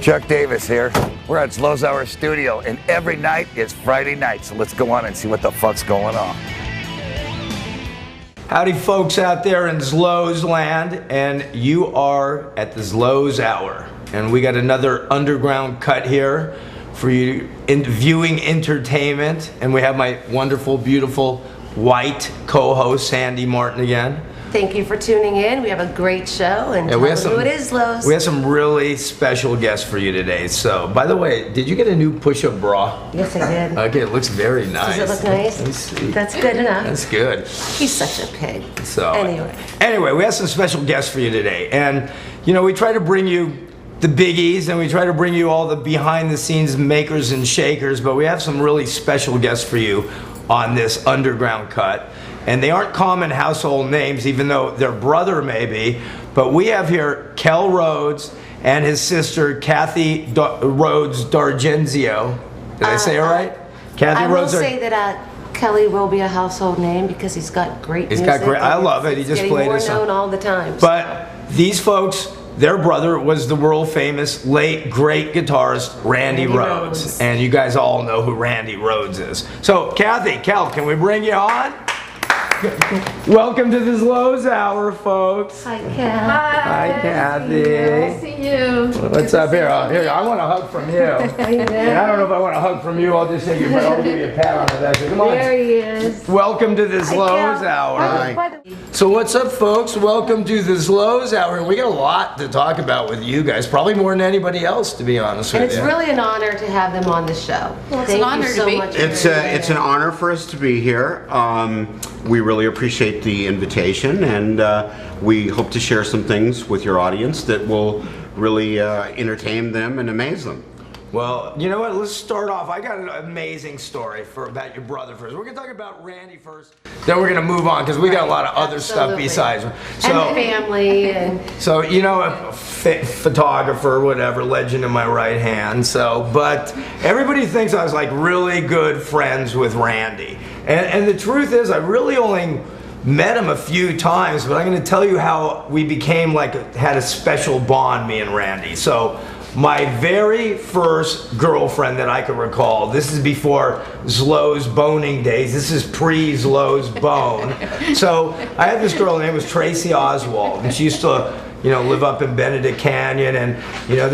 Chuck Davis here. We're at Zloz Hour studio, and every night is Friday night, so let's go on and see what the fuck's going on. Howdy folks out there in Zloz land, and you are at the Zloz Hour. And we got another underground cut here for you in viewing entertainment. And we have my wonderful, beautiful, white co-host, Sandy Martin again. Thank you for tuning in. We have a great show, and tell us who it is, Zloz. We have some really special guests for you today. So, by the way, did you get a new push-up bra? Yes, I did. Okay, it looks very nice. Does it look nice? Let's see. That's good enough. That's good. He's such a pig. So, anyway, we have some special guests for you today. And, you know, we try to bring you the biggies, and we try to bring you all the behind-the-scenes makers and shakers, but we have some really special guests for you on this underground cut. And they aren't common household names, even though their brother may be. But we have here Kelle Rhoads and his sister Kathy Rhoads D'Argenzio. Did I say it right? Kathy I Rhoads. will say that Kelly will be a household name because he's got great music. He's got great. I love it. He just played more us known all the time. But these folks, their brother was the world famous, late, great guitarist Randy Rhoads. And you guys all know who Randy Rhoads is. So, Kathy, Kelle, can we bring you on? Welcome to the Zloz Hour, folks. Hi, Kelle. Hi, Kathy. Nice to see you. What's up here? Here, I want a hug from you. And I don't know if I want a hug from you. I'll just take you, but I'll give you a pat on the back. Come on. There he is. Welcome to the Zloz Hour. Hi. So what's up, folks? Welcome to the Zloz Hour. We got a lot to talk about with you guys, probably more than anybody else, to be honest with you. And it's really an honor to have them on the show. Well, it's Thank an honor you to so be. much. It's an honor for us to be here. We really appreciate the invitation, and we hope to share some things with your audience that will really entertain them and amaze them. Well, you know what? Let's start off. I got an amazing story about your brother first. We're gonna talk about Randy first, then we're gonna move on because we got a lot of other stuff Absolutely. besides. And family and. So, you know, a photographer, whatever, legend in my right hand. So, but everybody thinks I was like really good friends with Randy. And the truth is, I really only met him a few times, but I'm going to tell you how we became had a special bond, me and Randy. So, my very first girlfriend that I can recall, this is before Zloz boning days. This is pre-Zloz bone. So, I had this girl, her name was Tracy Oswald, and she used to, you know, live up in Benedict Canyon, and, you know,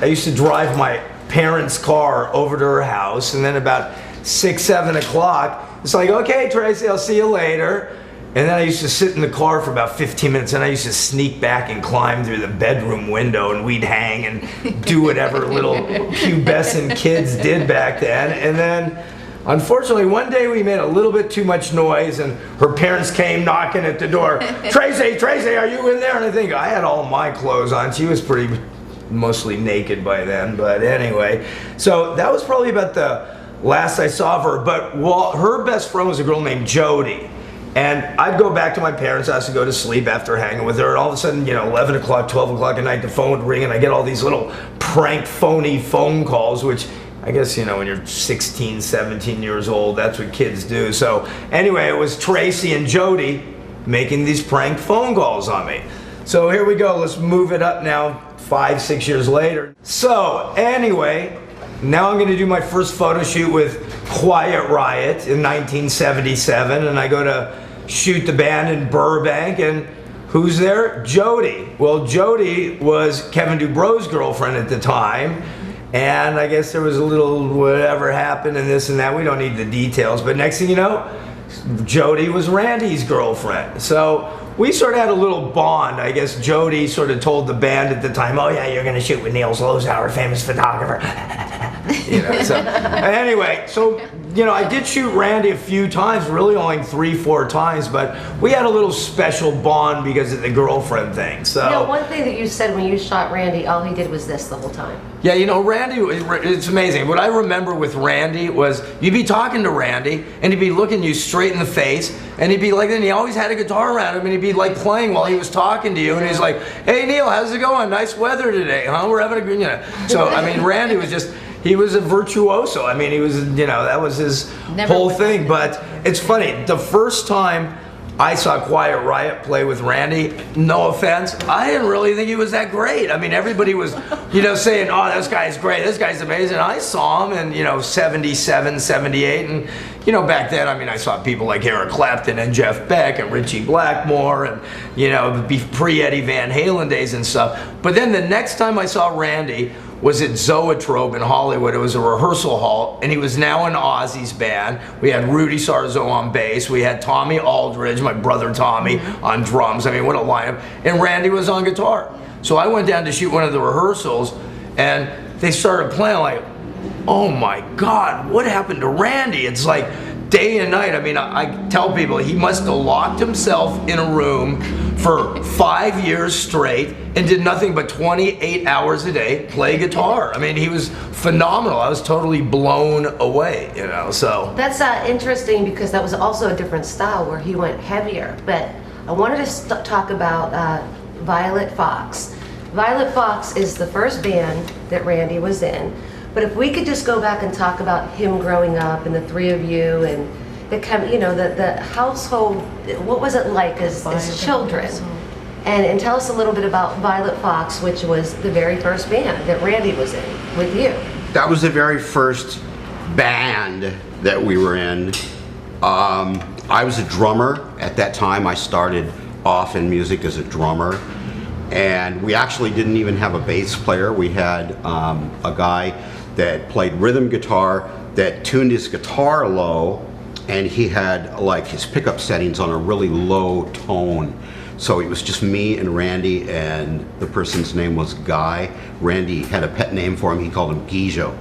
I used to drive my parents' car over to her house, and then about 6, 7 o'clock, it's like, okay, Tracy, I'll see you later. And then I used to sit in the car for about 15 minutes, and I used to sneak back and climb through the bedroom window, and we'd hang and do whatever little pubescent kids did back then. And then, unfortunately, one day we made a little bit too much noise, and her parents came knocking at the door. Tracy, are you in there? And I think I had all my clothes on. She was mostly naked by then, but anyway. So that was probably about the last I saw of her. But her best friend was a girl named Jody. And I'd go back to my parents' house to go to sleep after hanging with her, and all of a sudden, you know, 11 o'clock, 12 o'clock at night, the phone would ring, and I get all these little prank, phony phone calls, which I guess, you know, when you're 16, 17 years old, that's what kids do. So anyway, it was Tracy and Jody making these prank phone calls on me. So here we go. Let's move it up now, 5, 6 years later. So anyway, now I'm going to do my first photo shoot with Quiet Riot in 1977, and I go to shoot the band in Burbank, and who's there? Jody. Well, Jody was Kevin Dubro's girlfriend at the time, and I guess there was a little whatever happened and this and that. We don't need the details, but next thing you know, Jody was Randy's girlfriend. So we sort of had a little bond. I guess Jody sort of told the band at the time, oh yeah, you're going to shoot with Neil Zloz Hour, famous photographer. You know, so anyway, so, you know, I did shoot Randy a few times, really only 3, 4 times, but we had a little special bond because of the girlfriend thing. So, You know, one thing that you said when you shot Randy, all he did was this the whole time. yeah, you know, Randy, it's amazing. What I remember with Randy was you'd be talking to Randy, and he'd be looking you straight in the face, and he'd be like, and he always had a guitar around him, and he'd be like playing while he was talking to you, and he's like, hey Neil, how's it going? Nice weather today, huh? We're having a good, you know. So, I mean, Randy was just, he was a virtuoso. I mean, he was, you know, that was his whole thing. But it's funny, the first time I saw Quiet Riot play with Randy. No offense, I didn't really think he was that great. I mean, everybody was, saying, oh, this guy's great, this guy's amazing. I saw him in, 77, 78, and, back then, I mean, I saw people like Eric Clapton and Jeff Beck and Richie Blackmore and, pre-Eddie Van Halen days and stuff. But then the next time I saw Randy was at Zoetrope in Hollywood. It was a rehearsal hall, and he was now in Ozzy's band. We had Rudy Sarzo on bass. We had Tommy Aldridge, my brother Tommy, on drums. I mean, what a lineup. And Randy was on guitar. So I went down to shoot one of the rehearsals, and they started playing like, oh my God, what happened to Randy? It's like day and night. I mean, I tell people he must have locked himself in a room for 5 years straight and did nothing but 28 hours a day play guitar. I mean, he was phenomenal. I was totally blown away, so. That's interesting because that was also a different style where he went heavier. But I wanted to talk about Violet Fox. Violet Fox is the first band that Randy was in. But if we could just go back and talk about him growing up and the three of you and the household, what was it like as children? And tell us a little bit about Violet Fox, which was the very first band that Randy was in with you. That was the very first band that we were in. I was a drummer at that time. I started off in music as a drummer. And we actually didn't even have a bass player. We had a guy that played rhythm guitar that tuned his guitar low, and he had like his pickup settings on a really low tone. So it was just me and Randy, and the person's name was Guy. Randy had a pet name for him. He called him Gijo.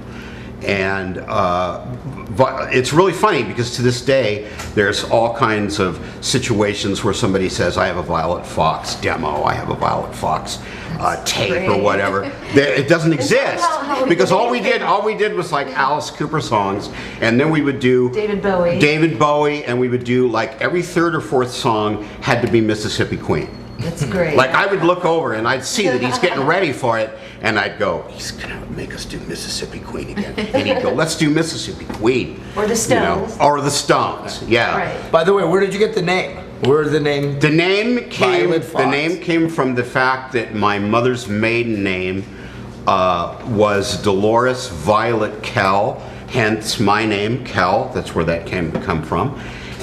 And it's really funny because to this day there's all kinds of situations where somebody says, I have a Violet Fox demo, I have a Violet Fox tape or whatever. It doesn't exist because all we did was like Alice Cooper songs, and then we would do David Bowie, and we would do like every third or fourth song had to be Mississippi Queen. That's great. Like I would look over and I'd see that he's getting ready for it, and I'd go, he's gonna make us do Mississippi Queen again. And he'd go, let's do Mississippi Queen. Or the Stones. Or the Stones, yeah. Right. By the way, where did you get the name? Where did the name? The name Violet came from the fact that my mother's maiden name was Dolores Violet Kelle, hence my name, Kelle. That's where that come from.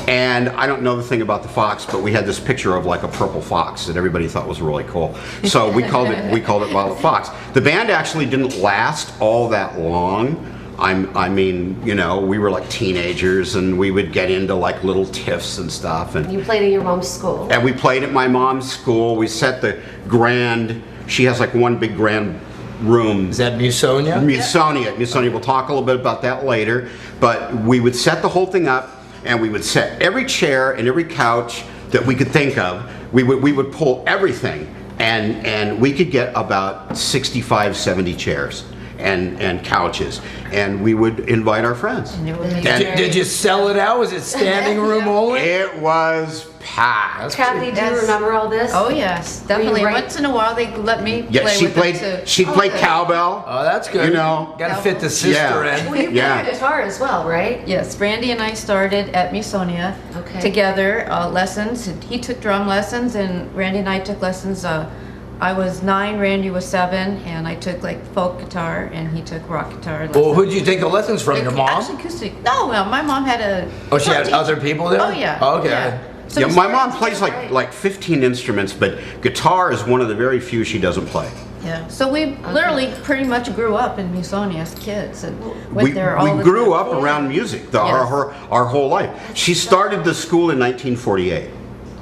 And I don't know the thing about the fox, but we had this picture of like a purple fox that everybody thought was really cool. So we called it Violet Fox. The band actually didn't last all that long. I mean, we were like teenagers, and we would get into like little tiffs and stuff. And you played at your mom's school. And we played at my mom's school. We set the grand. She has like one big grand room. Is that Musonia? Musonia. We'll talk a little bit about that later. But we would set the whole thing up. And we would set every chair and every couch that we could think of. We would pull everything, and we could get about 65, 70 chairs and couches, and we would invite our friends. Did you sell it out? Was it standing room only? It was packed. Kathy, do you remember all this? Oh yes, definitely. Right? Once in a while they let me play she with played. them too. She played cowbell. Oh, that's good. Got to fit the sister in. Well, you played guitar as well, right? Yes, Randy and I started at Musonia together, lessons. He took drum lessons, and Randy and I took lessons. I was 9, Randy was 7, and I took like folk guitar, and he took rock guitar lessons. Well, who'd you take the lessons from? Your mom? Actually, acoustic. No, well, my mom had a. Oh, she had other people there? Oh yeah. Oh, okay. Yeah. So Yeah, my mom plays like 15 instruments, but guitar is one of the very few she doesn't play. Yeah. So we literally pretty much grew up in Musonia as kids and went there all the time. We grew up around music our whole life. She started the school in 1948.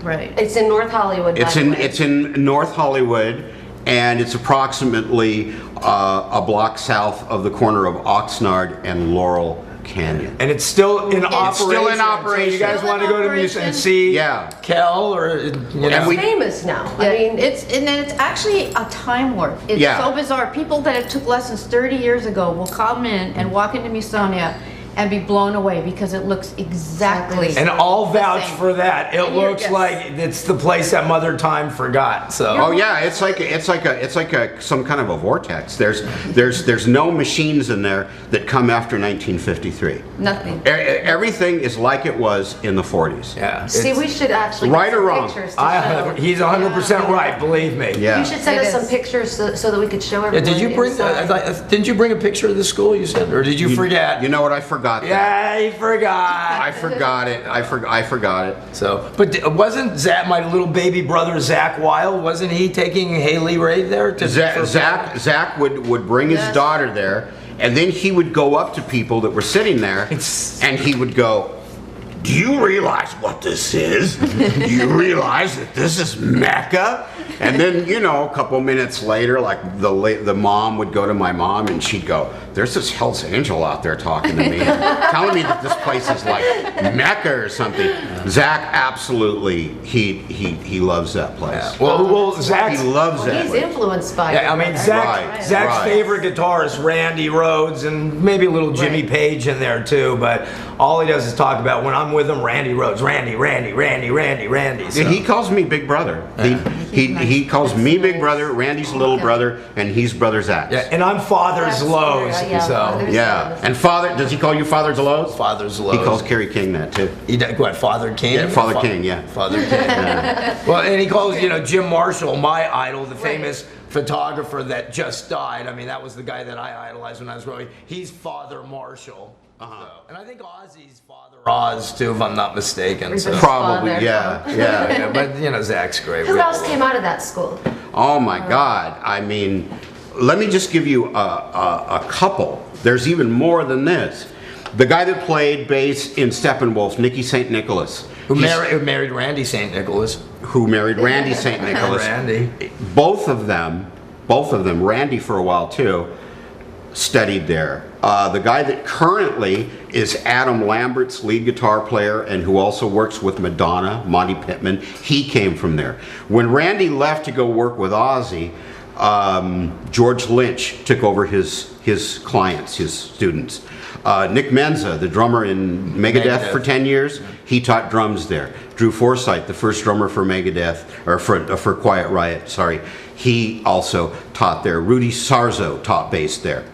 Right. It's in North Hollywood. It's in North Hollywood, and it's approximately a block south of the corner of Oxnard and Laurel Canyon. And it's still in operation. Still in operation. So you guys want to go to Musonia and see Kelle or It's famous now. Yeah, I mean, it's actually a time warp. It's so bizarre. People that took lessons 30 years ago will come in and walk into Musonia and be blown away because it looks exactly. And I'll vouch the same. for that. It And you're- looks yes. like it's the place that Mother Time forgot. So. Oh yeah, it's like some kind of a vortex. There's no machines in there that come after 1953. Nothing. Everything is like it was in the 40s. Yeah. See, it's- we should actually Right get or some wrong? pictures to show. He's 100% right. Believe me. Yeah. You should send It us some is. pictures so that we could show everyone. Did you bring? inside. Didn't you bring a picture of the school? You said, or did you forget? You know what? I forgot that. Yeah, he forgot. I forgot it. I forgot it. So, but wasn't Zach, my little baby brother Zach Wild? Wasn't he taking Haley Ray there? To Zach would bring his Yes. daughter there, and then he would go up to people that were sitting there, and he would go, "Do you realize what this is? Do you realize that this is Mecca?" And then, you know, a couple minutes later, like the mom would go to my mom, and she'd go, "There's this Hell's Angel out there talking to me, telling me that this place is like Mecca or something." Zach absolutely, he loves that place. Yeah. Well, Zach. He loves that He's place. influenced by. Yeah, I mean, Zach's Right. favorite guitarist, Randy Rhoads, and maybe a little Jimmy Page in there too, but all he does is talk about, when I'm with him, Randy Rhoads, Randy. So. He calls me Big Brother. He calls me Big Brother, Randy's little brother, and he's Brother Zach. Yeah, and I'm Father That's Zloz, weird. Yeah, so. Father's Yeah, Zloz. and Father, does he call you Father Zloz? Father Zloz. He calls Kerry King that too. He did, what, Father King? Yeah, Father King, yeah. Father King. Well, and he calls, Jim Marshall, my idol, the famous photographer that just died. I mean, that was the guy that I idolized when I was growing. He's Father Marshall. So, and I think Ozzy's Father Oz too, if I'm not mistaken. So. Probably, Father. yeah. But Zach's great. Who else came out of that school? Oh my God! I mean, let me just give you a couple. There's even more than this. The guy that played bass in Steppenwolf, Nicky St. Nicholas, Who married Randy St. Nicholas. who married Randy St. Nicholas. Randy. Both of them, Randy for a while too, studied there. The guy that currently is Adam Lambert's lead guitar player and who also works with Madonna, Monty Pittman, he came from there. When Randy left to go work with Ozzy, George Lynch took over his clients, his students. Nick Menza, the drummer in Megadeth for 10 years, he taught drums there. Drew Forsythe, the first drummer for Megadeth, or for Quiet Riot, sorry, he also taught there. Rudy Sarzo taught bass there.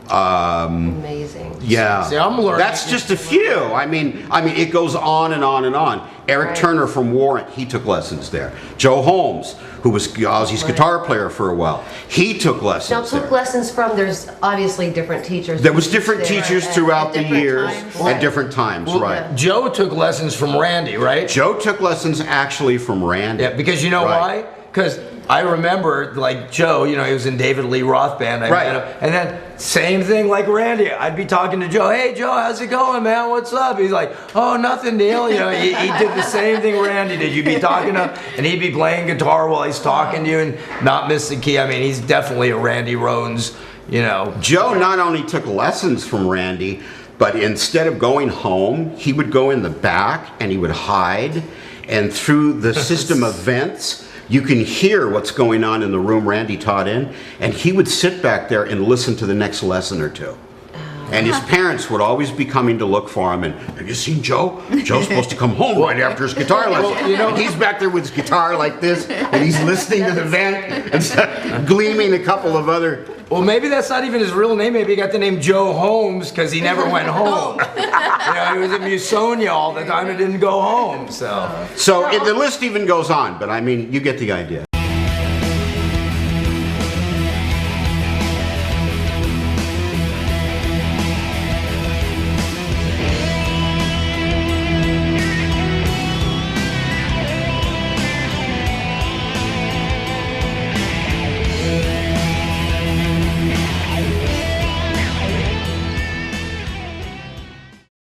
Amazing. Yeah, See, I'm learning. that's just a few. I mean, it goes on and on and on. Eric Right. Turner from Warrant, he took lessons there. Joe Holmes, who was Ozzy's guitar player for a while, he took Now, lessons took there. lessons from, there's obviously different teachers. There was different there. teachers at throughout the different years times. at different times, right? Joe took lessons from Randy, right? Joe took lessons actually from Randy. Yeah, because you know Right. why? Because I remember, like, Joe, he was in David Lee Roth band. I Right. met him. And then, same thing like Randy. I'd be talking to Joe. Hey, Joe, how's it going, man? What's up? He's like, oh, nothing, Neil. He did the same thing Randy did. You'd be talking to him, and he'd be playing guitar while he's talking to you and not miss the key. I mean, he's definitely a Randy Rhoads, Joe not only took lessons from Randy, but instead of going home, he would go in the back and he would hide. And through the system of vents, you can hear what's going on in the room Randy taught in. And he would sit back there and listen to the next lesson or two. And his parents would always be coming to look for him. And have you seen Joe? Joe's supposed to come home right after his guitar lesson. And he's back there with his guitar like this, and he's listening to the vent and gleaming a couple of other. Well, maybe that's not even his real name. Maybe he got the name Joe Holmes because he never went home. He was in Musonia all the time and didn't go home. So So the list even goes on, but I mean, you get the idea.